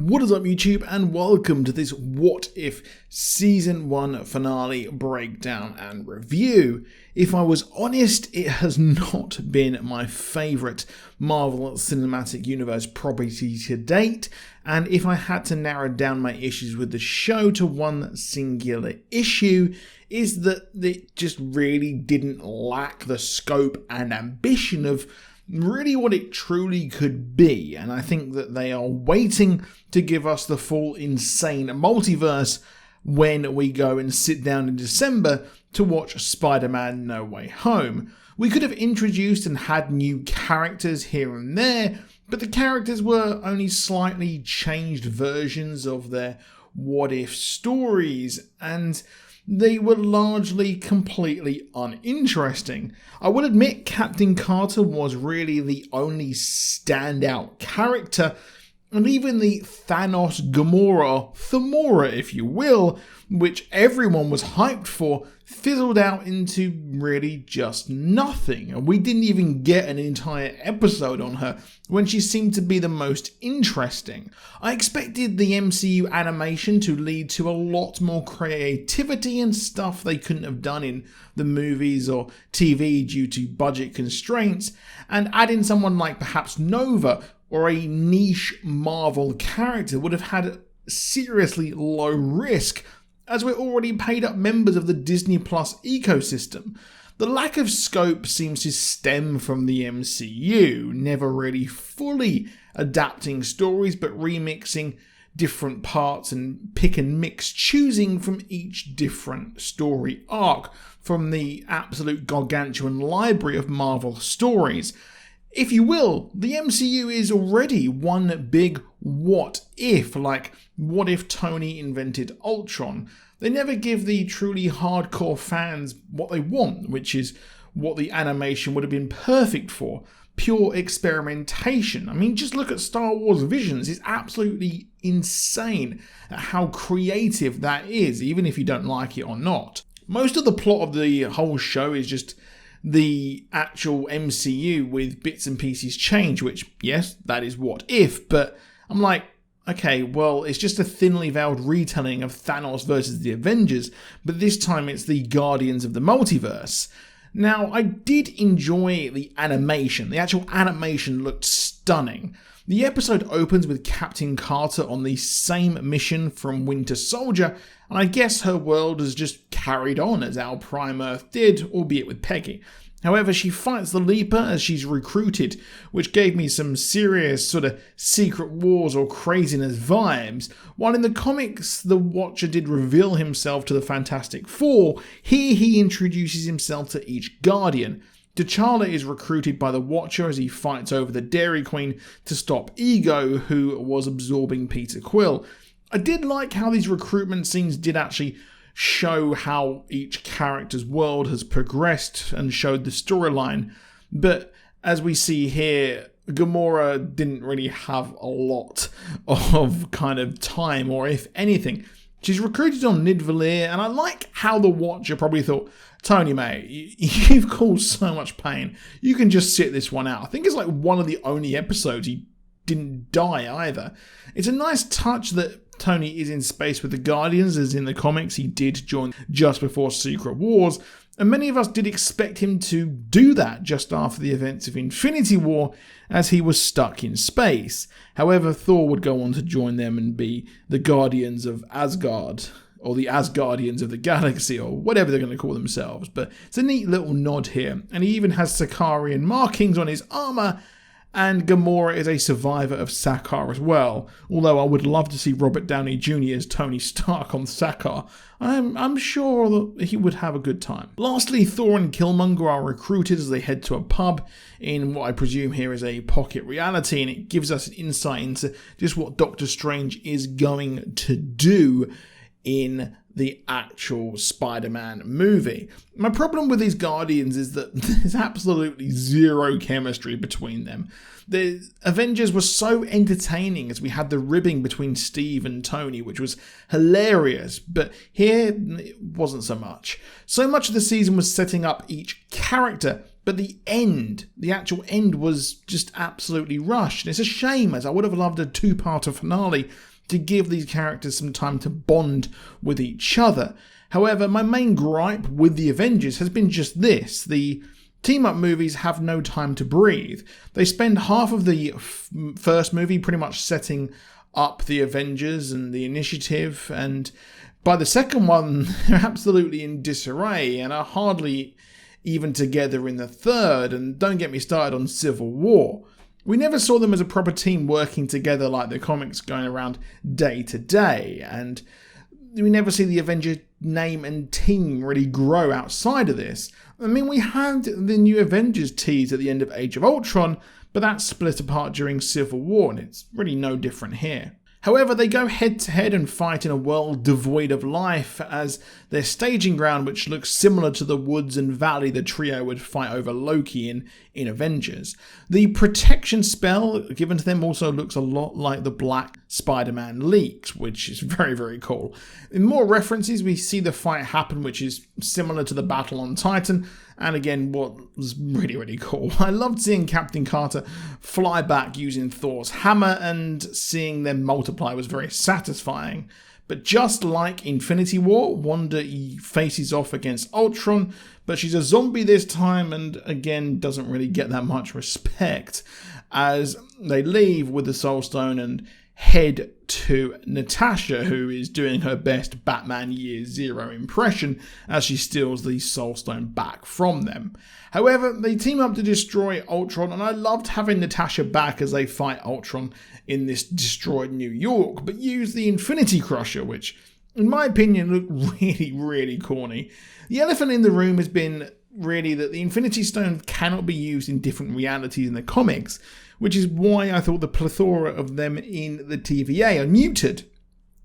What is up, YouTube, and welcome to this What If Season 1 finale breakdown and review. If I was honest, it has not been my favourite Marvel Cinematic Universe property to date, and if I had to narrow down my issues with the show to one singular issue, is that it just really didn't lack the scope and ambition of really what it truly could be, and I think that they are waiting to give us the full insane multiverse when we go and sit down in December to watch Spider-Man No Way Home. We could have introduced and had new characters here and there, but the characters were only slightly changed versions of their what-if stories, and they were largely completely uninteresting. I will admit Captain Carter was really the only standout character, and even the Thanos Gamora, if you will, which everyone was hyped for, fizzled out into really just nothing. And we didn't even get an entire episode on her when she seemed to be the most interesting. I expected the MCU animation to lead to a lot more creativity and stuff they couldn't have done in the movies or TV due to budget constraints, and add in someone like perhaps Nova or a niche Marvel character would have had seriously low risk, as we're already paid up members of the Disney Plus ecosystem. The lack of scope seems to stem from the MCU, never really fully adapting stories but remixing different parts and pick and mix, choosing from each different story arc from the absolute gargantuan library of Marvel stories. If you will, the MCU is already one big what if, like what if Tony invented Ultron? They never give the truly hardcore fans what they want, which is what the animation would have been perfect for. Pure experimentation. I mean, just look at Star Wars Visions. It's absolutely insane at how creative that is, even if you don't like it or not. Most of the plot of the whole show is just the actual MCU with bits and pieces change, which, yes, that is what if, but I'm like, okay, well, it's just a thinly veiled retelling of Thanos versus the Avengers, but this time it's the Guardians of the Multiverse. Now, I did enjoy the animation. The actual animation looked stunning. The episode opens with Captain Carter on the same mission from Winter Soldier, and I guess her world has just carried on as our Prime Earth did, albeit with Peggy. However, she fights the Leaper as she's recruited, which gave me some serious sort of Secret Wars or craziness vibes. While in the comics, the Watcher did reveal himself to the Fantastic Four, here he introduces himself to each Guardian. T'Challa is recruited by the Watcher as he fights over the Dairy Queen to stop Ego, who was absorbing Peter Quill. I did like how these recruitment scenes did actually show how each character's world has progressed and showed the storyline, but as we see here, Gamora didn't really have a lot of kind of time, or if anything. She's recruited on Nidavellir, and I like how the Watcher probably thought, Tony, mate, you've caused so much pain. You can just sit this one out. I think it's like one of the only episodes he didn't die either. It's a nice touch that Tony is in space with the Guardians, as in the comics he did join just before Secret Wars, and many of us did expect him to do that just after the events of Infinity War, as he was stuck in space. However, Thor would go on to join them and be the Guardians of Asgard, or the Asgardians of the Galaxy, or whatever they're going to call themselves. But it's a neat little nod here, and he even has Sakharian markings on his armour, and Gamora is a survivor of Sakhar as well, although I would love to see Robert Downey Jr. as Tony Stark on Sakhar. I'm sure that he would have a good time. Lastly, Thor and Killmonger are recruited as they head to a pub in what I presume here is a pocket reality, and it gives us an insight into just what Doctor Strange is going to do in the actual Spider-Man movie. My problem with these Guardians is that there's absolutely zero chemistry between them. The Avengers were so entertaining as we had the ribbing between Steve and Tony, which was hilarious, but here it wasn't so much. So much of the season was setting up each character, but the actual end was just absolutely rushed. And it's a shame, as I would have loved a two-parter finale to give these characters some time to bond with each other. However, my main gripe with the Avengers has been just this: the team-up movies have no time to breathe. They spend half of the first movie pretty much setting up the Avengers and the Initiative, and by the second one, they're absolutely in disarray and are hardly even together in the third, and don't get me started on Civil War. We never saw them as a proper team working together like the comics, going around day to day, and we never see the Avenger name and team really grow outside of this. I mean, we had the new Avengers tease at the end of Age of Ultron, but that split apart during Civil War, and it's really no different here. However, they go head to head and fight in a world devoid of life as their staging ground, which looks similar to the woods and valley the trio would fight over Loki in Avengers. The protection spell given to them also looks a lot like the Black Spider-Man leaks, which is very, very cool. In more references, we see the fight happen, which is similar to the battle on Titan, and again, what was really, really cool. I loved seeing Captain Carter fly back using Thor's hammer, and seeing them multiply was very satisfying. But just like Infinity War, Wanda faces off against Ultron, but she's a zombie this time, and again doesn't really get that much respect, as they leave with the Soul Stone and head to Natasha, who is doing her best Batman Year Zero impression as she steals the Soul Stone back from them. However, they team up to destroy Ultron, and I loved having Natasha back as they fight Ultron in this destroyed New York, but use the Infinity Crusher, which in my opinion looked really, really corny. The elephant in the room has been really that the Infinity Stone cannot be used in different realities in the comics, which is why I thought the plethora of them in the TVA are neutered.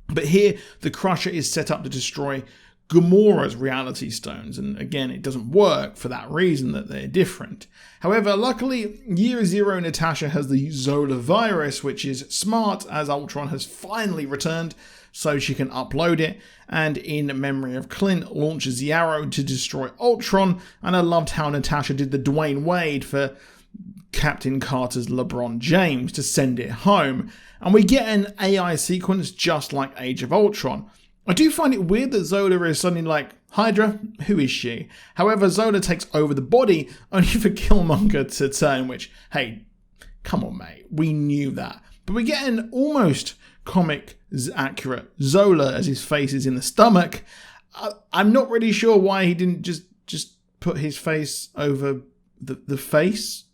But here, the Crusher is set up to destroy Gamora's reality stones, and again, it doesn't work for that reason, that they're different. However, luckily, Year Zero Natasha has the Zola virus, which is smart as Ultron has finally returned, so she can upload it, and in memory of Clint, launches the arrow to destroy Ultron, and I loved how Natasha did the Dwayne Wade for Captain Carter's LeBron James to send it home, and we get an AI sequence just like Age of Ultron. I do find it weird that Zola is suddenly like, Hydra, who is she? However, Zola takes over the body only for Killmonger to turn, which, hey, come on mate, we knew that. But we get an almost comic accurate Zola as his face is in the stomach. I'm not really sure why he didn't just put his face over the face.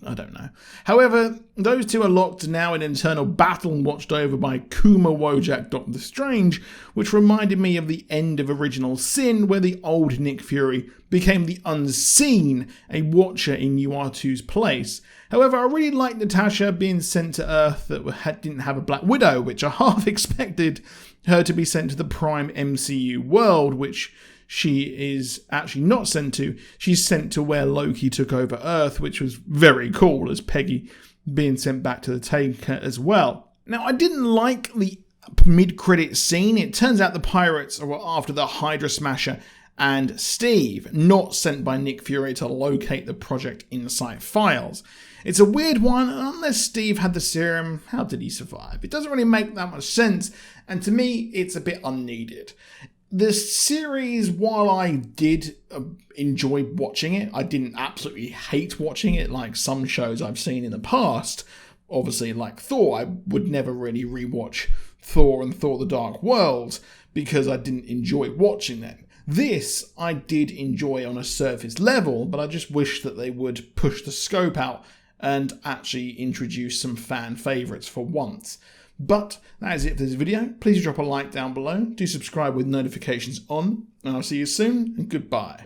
I don't know. However, those two are locked now in an eternal battle watched over by Kuma Wojak Doctor Strange, which reminded me of the end of Original Sin, where the old Nick Fury became the Unseen, a watcher in UR2's place. However, I really liked Natasha being sent to Earth that didn't have a Black Widow, which I half expected her to be sent to the Prime MCU world, which she is actually not sent to. She's sent to where Loki took over Earth, which was very cool, as Peggy being sent back to the Taker as well. Now, I didn't like the mid-credit scene. It turns out the pirates were after the Hydra Smasher and Steve, not sent by Nick Fury to locate the Project Insight files. It's a weird one, and unless Steve had the serum, how did he survive? It doesn't really make that much sense, and to me, it's a bit unneeded. The series, while I did enjoy watching it, I didn't absolutely hate watching it like some shows I've seen in the past. Obviously, like Thor, I would never really rewatch Thor and Thor the Dark World because I didn't enjoy watching them. This I did enjoy on a surface level, but I just wish that they would push the scope out and actually introduce some fan favourites for once. But that is it for this video. Please drop a like down below. Do subscribe with notifications on. And I'll see you soon, and goodbye.